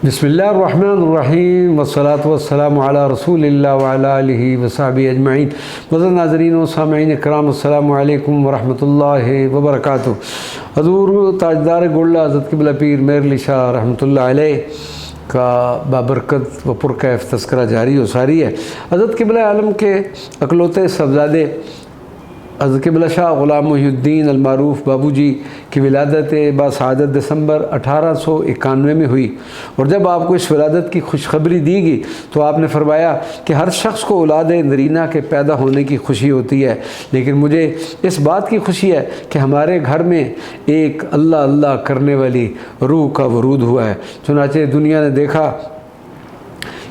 बिस्मिल्लाहिर्रहमानिर्रहीम वस्सलातु वस्सलामु अला रसूलिल्लाह व अला आलिहि व सहबिहि अजमईन। मुअज़्ज़ज़ नाज़रीन व सामईन इकराम, अस्सलामु अलैकुम व रहमतुल्लाहि व बरकातुहू। हज़ूर ताजदार गोल्ला हज़रत क़िबला पीर मेहर अली शाह रहमतुल्लाह अलैह का बाबरकत व पुरकैफ तज़किरा जारी व सारी है। हज़रत क़िबला आलम के अकलौते साहबज़ादे हज़रत क़िबला शाह ग़ुलाम मुहीउद्दीन अल-मारूफ़ बाबू जी की विलादत बासआदत दिसंबर 1891 में हुई, और जब आपको इस विलादत की खुशखबरी दी गई तो आपने फरमाया कि हर शख्स को औलाद नरीना के पैदा होने की खुशी होती है, लेकिन मुझे इस बात की खुशी है कि हमारे घर में एक अल्लाह अल्लाह करने वाली रूह का वरूद हुआ है। चुनांचे दुनिया ने देखा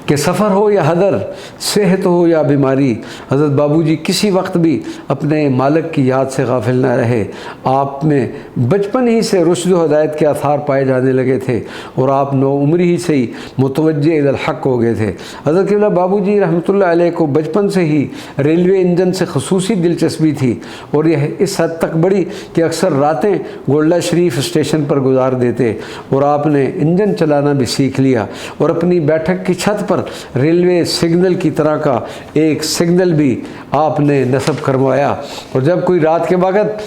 कि सफ़र हो या हदर, सेहत हो या बीमारी, हज़रत बाबूजी किसी वक्त भी अपने मालिक की याद से गाफिल न रहे। आप में बचपन ही से रुश्द व हदायत के आसार पाए जाने लगे थे और आप नौ उम्री ही से ही मुतवज्जे इलल हक़ हो गए थे। हज़रत क़िबला बाबूजी रहमतुल्लाह अलैह को बचपन से ही रेलवे इंजन से ख़ुसूसी दिलचस्पी थी, और यह इस हद तक बढ़ी कि अक्सर रातें गोल्डा शरीफ स्टेशन पर गुजार देते, और आपने इंजन चलाना भी सीख लिया और अपनी बैठक की छत रेलवे सिग्नल की तरह का एक सिग्नल भी आपने नस्ब करवाया। और जब कोई रात के वक़्त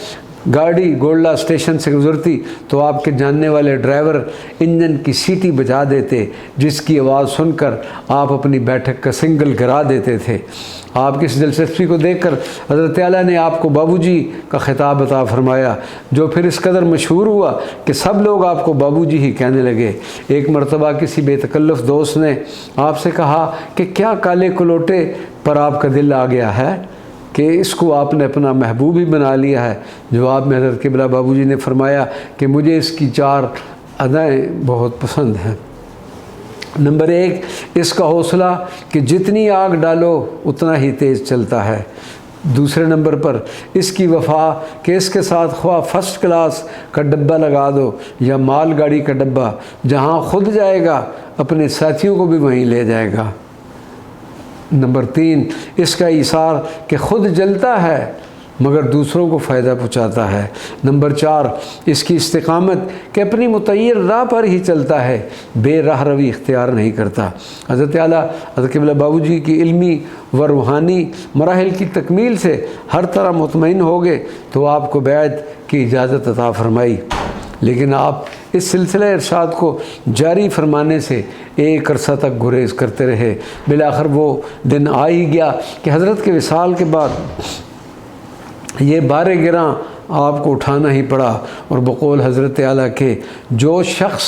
गाड़ी गोल्डा स्टेशन से गुजरती तो आपके जानने वाले ड्राइवर इंजन की सीटी बजा देते, जिसकी आवाज़ सुनकर आप अपनी बैठक का सिग्नल गिरा देते थे। आपकी इस दिलचस्पी को देखकर हज़रत आला ने आपको बाबूजी का खिताब अता फरमाया, जो फिर इस कदर मशहूर हुआ कि सब लोग आपको बाबूजी ही कहने लगे। एक मरतबा किसी बेतकल्लुफ़ दोस्त ने आपसे कहा कि क्या काले कलोटे पर आपका दिल आ गया है कि इसको आपने अपना महबूब ही बना लिया है। जवाब में हज़रत क़िबला बाबूजी ने फरमाया कि मुझे इसकी 4 अदाएँ बहुत पसंद हैं। नंबर 1, इसका हौसला कि जितनी आग डालो उतना ही तेज़ चलता है। दूसरे नंबर पर इसकी वफ़ा कि इसके साथ ख्वाह फर्स्ट क्लास का डब्बा लगा दो या माल गाड़ी का डब्बा, जहाँ खुद जाएगा अपने साथियों को भी वहीं ले जाएगा। नंबर 3, इसका इसार कि खुद जलता है मगर दूसरों को फ़ायदा पहुँचाता है। नंबर 4, इसकी इस्तिकामत कि अपनी मुतय्यर राह पर ही चलता है, बेराह रवी इख्तियार नहीं करता। हज़रत आला हज़रत क़िबला बाबूजी की इल्मी व रूहानी मराहिल की तकमील से हर तरह मुतमईन हो गए तो आपको बैत की इजाज़त अता फ़रमाई, लेकिन आप इस सिलसिले इरशाद को जारी फरमाने से एक अरसा तक गुरेज करते रहे। बिलाखिर वो दिन आ ही गया कि हज़रत के विसाल के बाद ये बारे गिरां आपको उठाना ही पड़ा, और बकौल हज़रत आला के जो शख्स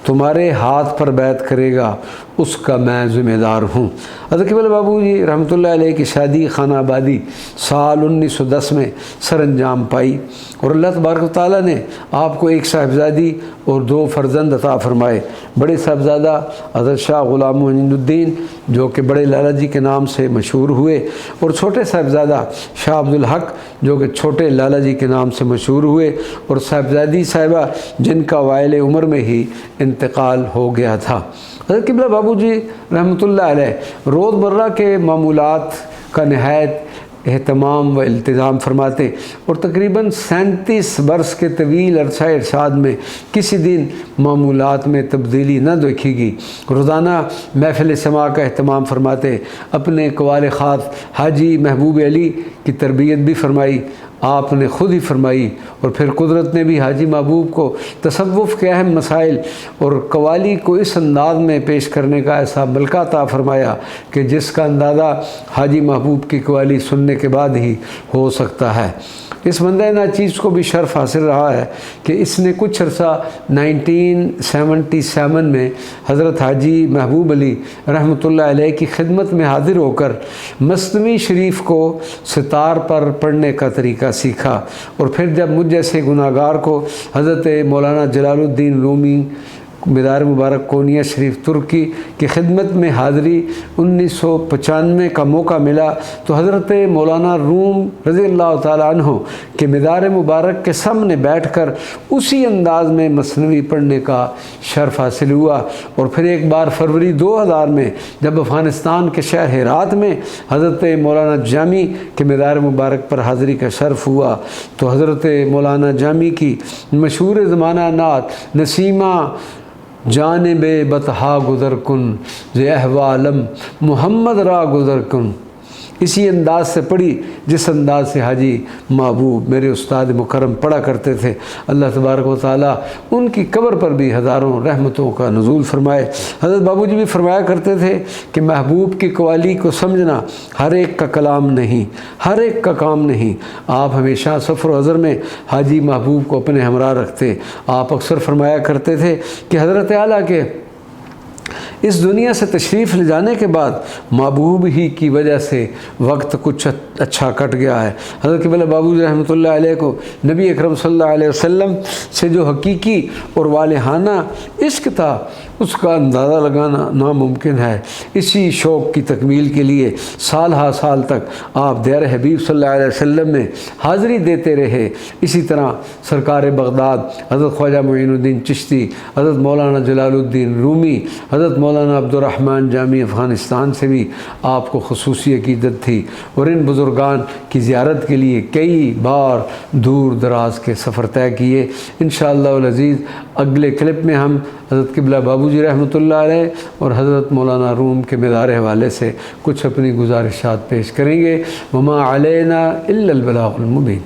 तुम्हारे हाथ पर बैत करेगा उसका मैं ज़िम्मेदार हूँ। हज़रत क़िबला बाबूजी रहमतुल्लाह अलैह की शादी खाना आबादी साल 1910 में सरअंजाम पाई, और अल्लाह तबारक व तआला ने आपको एक साहिबजादी और 2 फ़र्जंद अता फ़रमाए। बड़े साहिबजादा हज़रत शाह ग़ुलाम मुहीउद्दीन जो कि बड़े लाला जी के नाम से मशहूर हुए, और छोटे साहिबजादा शाह अब्दुल हक़ जो कि छोटे लाला जी के नाम से मशहूर हुए, और साहिबजादी साहिबा जिनका वाइल उम्र में ही इंतकाल हो गया था। हज़रत क़िबला बाबूजी रहमतुल्लाह अलैह रोज़मर्रा के मामूलात का नहायत एहतमाम व इल्तिज़ाम फरमाते, और तकरीबन 37 बरस के तवील अरसा इरशाद में किसी दिन मामूलात में तब्दीली न देखेगी। रोज़ाना महफ़िल समा का एहतमाम फरमाते, अपने कवाल ख़ास हाजी महबूब अली की तरबियत भी फरमाई आपने खुद ही फरमाई, और फिर कुदरत ने भी हाजी महबूब को तसव्वुफ़ के अहम मसाइल और कवाली को इस अंदाज में पेश करने का ऐसा मलका अता फरमाया कि जिसका अंदाज़ा हाजी महबूब की कवाली सुनने के बाद ही हो सकता है। इस बंदे नाचीज़ को भी शर्फ हासिल रहा है कि इसने कुछ अर्सा 1977 में हज़रत हाजी महबूब अली रहमतुल्लाह अलैह की खिदमत में हाज़िर होकर मसनवी शरीफ को सितार पर पढ़ने का तरीका सीखा, और फिर जब मुझ जैसे गुनाहगार को हज़रत मौलाना जलालुद्दीन रूमी मदार मुबारक कोनिया शरीफ तुर्की की खिदमत में हाज़री 1995 का मौका मिला, तो हज़रत मौलाना रूम रज़ी अल्लाह ताला अन्हु के मदार मुबारक के सामने बैठकर उसी अंदाज़ में मसनवी पढ़ने का शर्फ हासिल हुआ। और फिर एक बार फरवरी 2000 में जब अफ़गानिस्तान के शहर हेरात में हज़रत मौलाना जामी के मदार मुबारक पर हाज़री का शर्फ हुआ, तो हज़रत मौलाना जामी की मशहूर ज़माना नात नसीमा جانب بطحا گزر کن ز احوالم محمد را گزر کن۔ اسی انداز سے پڑھی جس انداز سے حاجی محبوب میرے استاد مکرم پڑھا کرتے تھے۔ اللہ تبارک و تعالیٰ ان کی قبر پر بھی ہزاروں رحمتوں کا نزول فرمائے۔ حضرت بابو جی بھی فرمایا کرتے تھے کہ محبوب کی قوالی کو سمجھنا ہر ایک کا کلام نہیں، ہر ایک کا کام نہیں۔ آپ ہمیشہ سفر و حضر میں حاجی محبوب کو اپنے ہمراہ رکھتے۔ آپ اکثر فرمایا کرتے تھے کہ حضرت اعلیٰ کے اس دنیا سے تشریف لے جانے کے بعد محبوب ہی کی وجہ سے وقت کچھ اچھا کٹ گیا ہے۔ حضرت قبلہ بابو جی رحمۃ اللہ علیہ کو نبی اکرم صلی اللہ علیہ وسلم سے جو حقیقی اور والہانہ عشق تھا اس کا اندازہ لگانا ناممکن ہے۔ اسی شوق کی تکمیل کے لیے سال ہا سال تک آپ دیر حبیب صلی اللہ علیہ وسلم میں حاضری دیتے رہے۔ اسی طرح سرکار بغداد حضرت خواجہ معین الدین چشتی، حضرت مولانا جلال الدین رومی، حضرت مولانا عبد الرحمن جامی افغانستان سے بھی آپ کو خصوصی عقیدت تھی، اور ان بزرگان کی زیارت کے لیے کئی بار دور دراز کے سفر طے کیے۔ انشاءاللہ العزیز اگلے کلپ میں ہم حضرت قبلہ بابو جی رحمۃ اللہ علیہ اور حضرت مولانا روم کے مدار حوالے سے کچھ اپنی گزارشات پیش کریں گے۔ وما علینا الا البلاغ المبین۔